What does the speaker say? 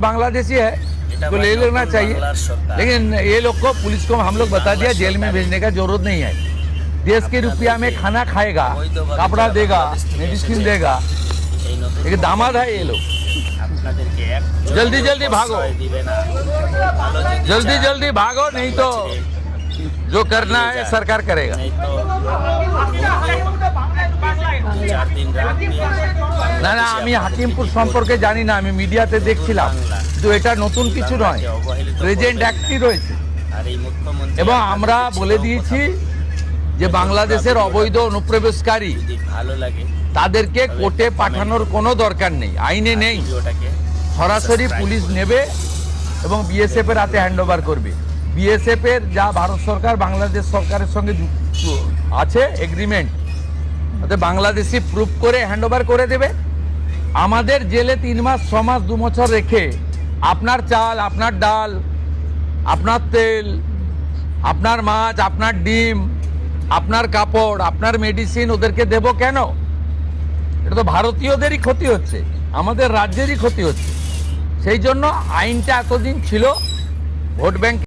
बांग्लादेशी है तो ले लेना चाहिए, लेकिन ये लोग को पुलिस को हम लोग बता दिया जेल में भेजने का जरूरत नहीं है। देश के रुपया में खाना खाएगा, कपड़ा देगा, मेडिसिन देगा, एक दामाद है ये लोग। जल्दी जल्दी भागो, जल्दी जल्दी भागो, नहीं तो जो करना है सरकार करेगा। না না, আমি হাকিমপুর সম্পর্কে জানি না, আমি মিডিয়াতে দেখছিলাম, কিন্তু এটা নতুন কিছু নয়, প্রেজেন্ট অ্যাক্টই রয়েছে। এবং আমরা বলে দিয়েছি যে বাংলাদেশের অবৈধ অনুপ্রবেশকারী তাদেরকে কোর্টে পাঠানোর কোনো দরকার নেই, আইনে নেই, সরাসরি পুলিশ নেবে এবং বিএসএফ এর হাতে হ্যান্ডওভার করবে। বিএসএফ এর যা ভারত সরকার বাংলাদেশ সরকারের সঙ্গে আছে এগ্রিমেন্ট, তাতে বাংলাদেশি প্রুফ করে হ্যান্ডওভার করে দেবে। আমাদের জেলে 3 মাস 6 মাস 2 বছর রেখে আপনার চাল, আপনার ডাল, আপনার তেল, আপনার মাছ, আপনার ডিম, আপনার কাপড়, আপনার মেডিসিন ওদেরকে দেব কেন? এটা তো ভারতীয়দেরই ক্ষতি হচ্ছে, আমাদের রাজ্যেরই ক্ষতি হচ্ছে। সেই জন্য আইনটা এতদিন ছিল ভোট ব্যাংক